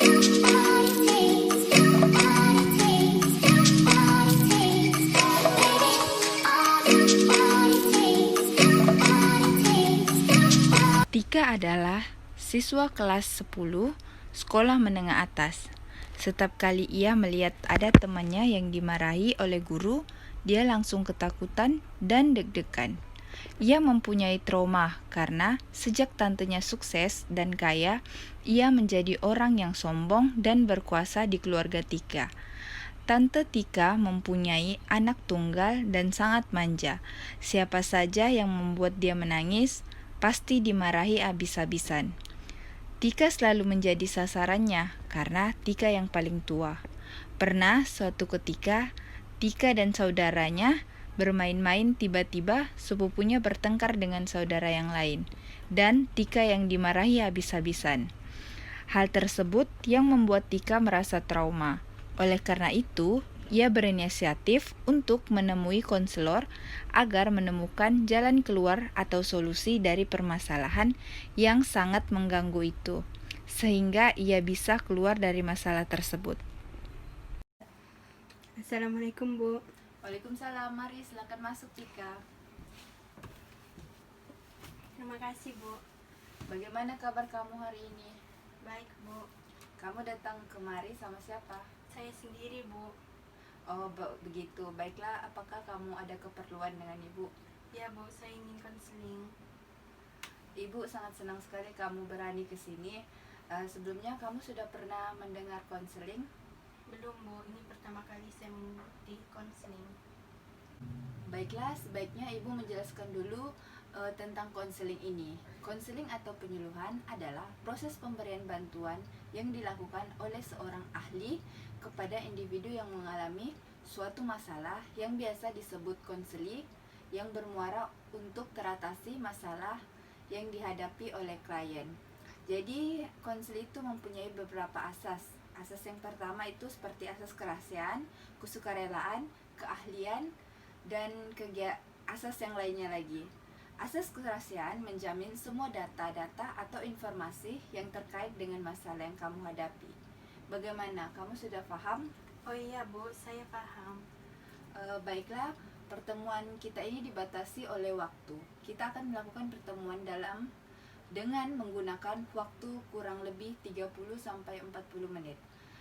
Tika adalah siswa kelas 10 sekolah menengah atas. Setiap kali ia melihat ada temannya yang dimarahi oleh guru, dia langsung ketakutan dan deg-degan. Ia mempunyai trauma karena sejak tantenya sukses dan kaya, ia menjadi orang yang sombong dan berkuasa di keluarga Tika. Tante Tika mempunyai anak tunggal dan sangat manja. Siapa saja yang membuat dia menangis, pasti dimarahi habis-habisan. Tika selalu menjadi sasarannya karena Tika yang paling tua. Pernah suatu ketika, Tika dan saudaranya bermain-main, tiba-tiba sepupunya bertengkar dengan saudara yang lain, dan Tika yang dimarahi habis-habisan. Hal tersebut yang membuat Tika merasa trauma. Oleh karena itu, ia berinisiatif untuk menemui konselor agar menemukan jalan keluar atau solusi dari permasalahan yang sangat mengganggu itu, sehingga ia bisa keluar dari masalah tersebut. Assalamualaikum, Bu. Waalaikumsalam, mari silakan masuk Tika. Terima kasih, Bu. Bagaimana kabar kamu hari ini? Baik, Bu. Kamu datang kemari sama siapa? Saya sendiri, Bu. Oh, begitu. Baiklah, apakah kamu ada keperluan dengan ibu? Ya, Bu, saya ingin konseling. Ibu sangat senang sekali kamu berani ke sini. Sebelumnya kamu sudah pernah mendengar konseling? Belum, Bu. Ini pertama kali saya mengikuti konseling. Baiklah, sebaiknya ibu menjelaskan dulu tentang konseling ini. Konseling atau penyuluhan adalah proses pemberian bantuan yang dilakukan oleh seorang ahli kepada individu yang mengalami suatu masalah yang biasa disebut konseli, yang bermuara untuk teratasi masalah yang dihadapi oleh klien. Jadi konseli itu mempunyai beberapa asas. Asas yang pertama itu seperti asas kerahasiaan, kesukarelaan, keahlian, dan asas yang lainnya lagi. Asas kerahasiaan menjamin semua data-data atau informasi yang terkait dengan masalah yang kamu hadapi. Bagaimana? Kamu sudah paham? Oh iya, Bu, saya paham. Baiklah, pertemuan kita ini dibatasi oleh waktu. Kita akan melakukan pertemuan dengan menggunakan waktu kurang lebih 30-40 menit.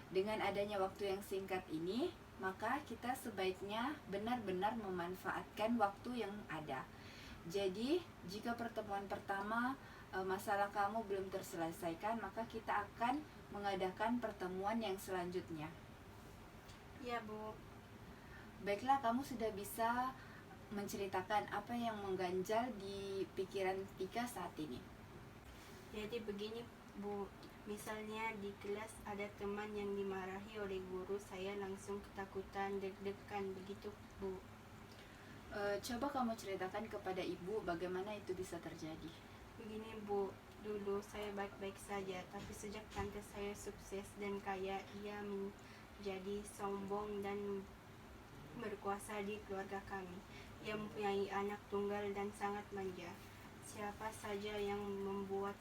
Dengan adanya waktu yang singkat ini, maka kita sebaiknya benar-benar memanfaatkan waktu yang ada. Jadi, jika pertemuan pertama masalah kamu belum terselesaikan, maka kita akan mengadakan pertemuan yang selanjutnya. Ya, Bu. Baiklah, kamu sudah bisa menceritakan apa yang mengganjal di pikiran Tika saat ini. Jadi begini, Bu. Misalnya di kelas ada teman yang dimarahi oleh guru, saya langsung ketakutan, deg-degan, begitu, Bu. Coba kamu ceritakan kepada ibu bagaimana itu bisa terjadi. Begini, Bu. Dulu saya baik-baik saja, tapi sejak tante saya sukses dan kaya, ia menjadi sombong dan berkuasa di keluarga kami. Ia mempunyai anak tunggal dan sangat manja. Siapa saja yang membuat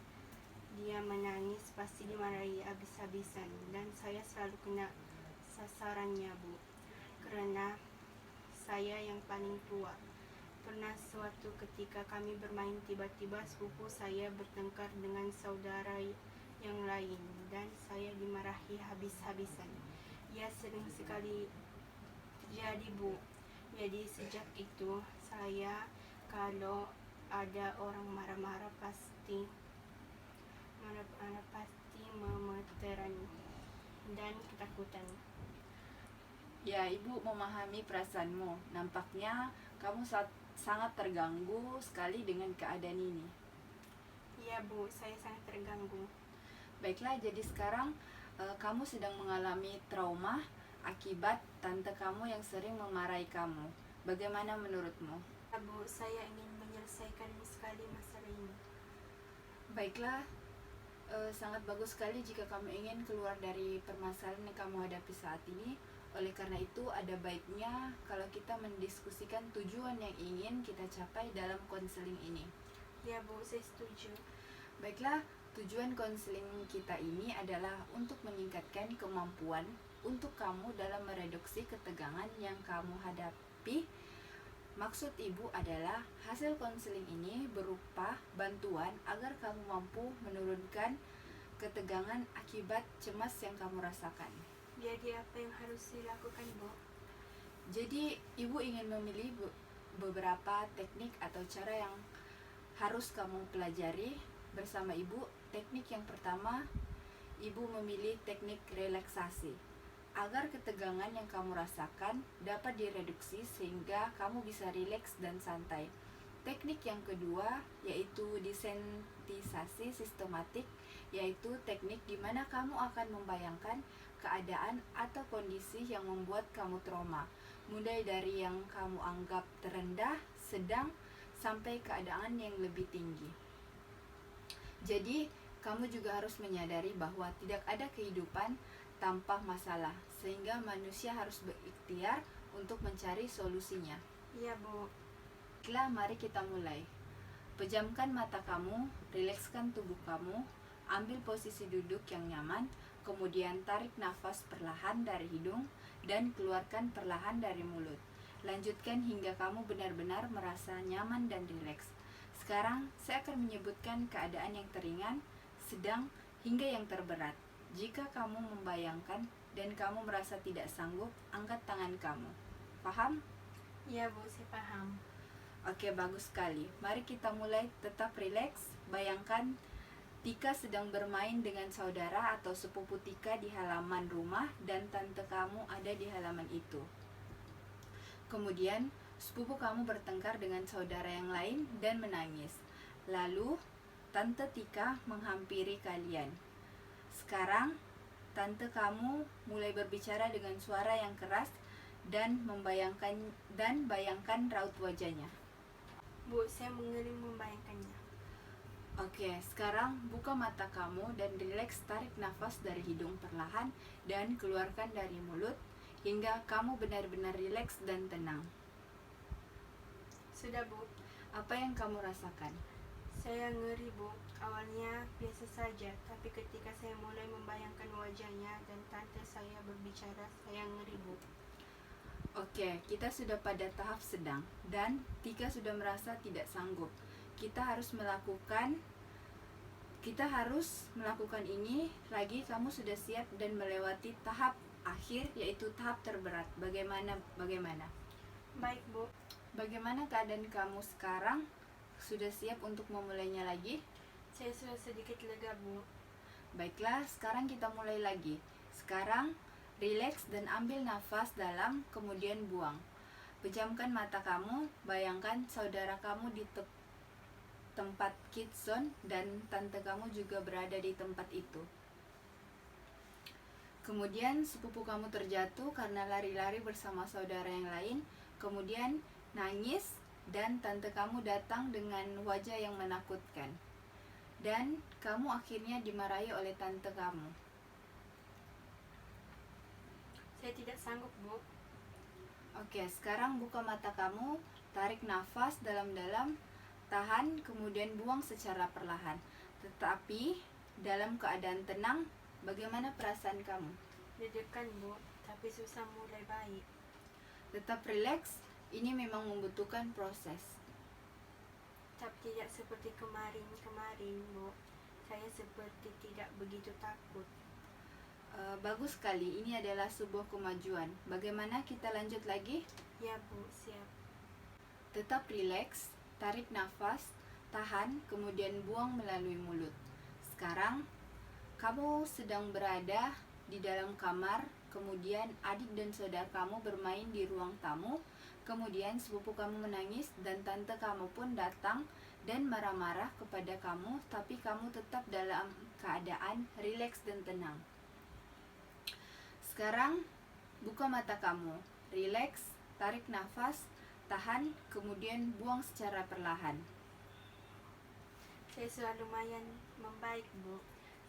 dia menangis pasti dimarahi habis-habisan, dan saya selalu kena sasarannya, Bu, karena saya yang paling tua. Pernah suatu ketika kami bermain, tiba-tiba sepupu saya bertengkar dengan saudara yang lain dan saya dimarahi habis-habisan. Ia sering sekali terjadi, Bu. Jadi sejak itu saya kalau ada orang marah-marah pasti memeteran dan ketakutan. Ya, ibu memahami perasaanmu. Nampaknya kamu sangat terganggu sekali dengan keadaan ini. Iya, Bu, saya sangat terganggu. Baiklah, jadi sekarang kamu sedang mengalami trauma akibat tante kamu yang sering memarahi kamu. Bagaimana menurutmu? Ya, Bu, saya ingin menyelesaikan sekali masalah ini. Baiklah, sangat bagus sekali jika kamu ingin keluar dari permasalahan yang kamu hadapi saat ini. Oleh karena itu, ada baiknya kalau kita mendiskusikan tujuan yang ingin kita capai dalam konseling ini. Ya, Bu, saya setuju. Baiklah, Tujuan konseling kita ini adalah untuk meningkatkan kemampuan untuk kamu dalam mereduksi ketegangan yang kamu hadapi. Maksud ibu adalah hasil konseling ini berupa bantuan agar kamu mampu menurunkan ketegangan akibat cemas yang kamu rasakan. Jadi apa yang harus dilakukan, Bu? Jadi ibu ingin memilih beberapa teknik atau cara yang harus kamu pelajari bersama ibu. Teknik yang pertama, ibu memilih teknik relaksasi agar ketegangan yang kamu rasakan dapat direduksi sehingga kamu bisa rileks dan santai. Teknik yang kedua yaitu desensitisasi sistematik, yaitu teknik di mana kamu akan membayangkan keadaan atau kondisi yang membuat kamu trauma, mulai dari yang kamu anggap terendah, sedang, sampai keadaan yang lebih tinggi. Jadi, kamu juga harus menyadari bahwa tidak ada kehidupan tanpa masalah, sehingga manusia harus berikhtiar untuk mencari solusinya. Iya, Bu. Baiklah, mari kita mulai. Pejamkan mata kamu, rilekskan tubuh kamu, ambil posisi duduk yang nyaman, kemudian tarik nafas perlahan dari hidung dan keluarkan perlahan dari mulut. Lanjutkan hingga kamu benar-benar merasa nyaman dan rileks. Sekarang saya akan menyebutkan keadaan yang teringan, sedang, hingga yang terberat. Jika kamu membayangkan dan kamu merasa tidak sanggup, angkat tangan kamu. Paham? Iya, Bu, saya paham. Oke, bagus sekali. Mari kita mulai. Tetap rileks. Bayangkan Tika sedang bermain dengan saudara atau sepupu Tika di halaman rumah dan tante kamu ada di halaman itu. Kemudian, sepupu kamu bertengkar dengan saudara yang lain dan menangis. Lalu, tante Tika menghampiri kalian. Sekarang, tante kamu mulai berbicara dengan suara yang keras dan bayangkan raut wajahnya. Bu, saya mengering membayangkannya. Oke, sekarang buka mata kamu dan rileks, tarik nafas dari hidung perlahan dan keluarkan dari mulut hingga kamu benar-benar rileks dan tenang. Sudah, Bu. Apa yang kamu rasakan? Saya ngeri, Bu. Awalnya biasa saja, tapi ketika saya mulai membayangkan wajahnya dan tante saya berbicara, saya ngeri, Bu. Oke, kita sudah pada tahap sedang dan Tika sudah merasa tidak sanggup. Kita harus melakukan ini lagi. Kamu sudah siap dan melewati tahap akhir, yaitu tahap terberat. Bagaimana? Baik, Bu. Bagaimana keadaan kamu sekarang? Sudah siap untuk memulainya lagi? Saya sudah sedikit lega, Bu. Baiklah, sekarang kita mulai lagi. Sekarang, rileks dan ambil nafas dalam, kemudian buang. Pejamkan mata kamu, bayangkan saudara kamu di tempat kids zone dan tante kamu juga berada di tempat itu. Kemudian sepupu kamu terjatuh karena lari-lari bersama saudara yang lain, kemudian nangis dan tante kamu datang dengan wajah yang menakutkan. Dan kamu akhirnya dimarahi oleh tante kamu. Saya tidak sanggup, Bu. Oke, sekarang buka mata kamu, tarik nafas dalam-dalam, tahan, kemudian buang secara perlahan. Tetapi dalam keadaan tenang, bagaimana perasaan kamu? Deg-degan, Bu, tapi susah mulai baik. Tetap rileks, ini memang membutuhkan proses. Tapi tidak seperti kemarin, Bu. Saya seperti tidak begitu takut. Bagus sekali, ini adalah sebuah kemajuan. Bagaimana kita lanjut lagi? Ya, Bu, siap. Tetap rileks, tarik nafas, tahan, kemudian buang melalui mulut. Sekarang, kamu sedang berada di dalam kamar, kemudian adik dan saudara kamu bermain di ruang tamu, kemudian sepupu kamu menangis dan tante kamu pun datang dan marah-marah kepada kamu, tapi kamu tetap dalam keadaan rileks dan tenang. Sekarang, buka mata kamu, rileks, tarik nafas, tahan, kemudian buang secara perlahan. Saya sudah lumayan membaik, Bu.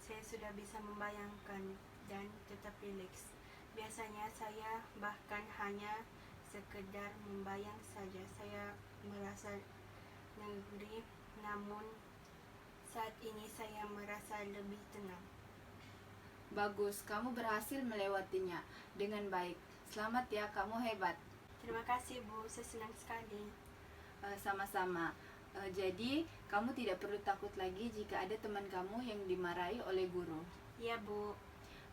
Saya sudah bisa membayangkan dan tetap rileks. Biasanya saya bahkan hanya sekedar membayang saja. Saya merasa ngeri, namun Saat ini saya merasa lebih tenang. Bagus, kamu berhasil melewatinya dengan baik. Selamat ya, kamu hebat. Terima kasih Bu, saya senang sekali. Sama-sama. Jadi, kamu tidak perlu takut lagi jika ada teman kamu yang dimarahi oleh guru. Iya Bu.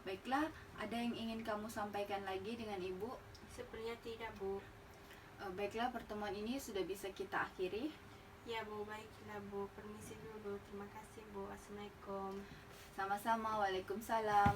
Baiklah, ada yang ingin kamu sampaikan lagi dengan Ibu? Sepertinya tidak Bu. Baiklah, pertemuan ini sudah bisa kita akhiri. Ya Bu, baiklah Bu, permisi dulu. Terima kasih Bu. Assalamualaikum. Sama-sama, waalaikumsalam.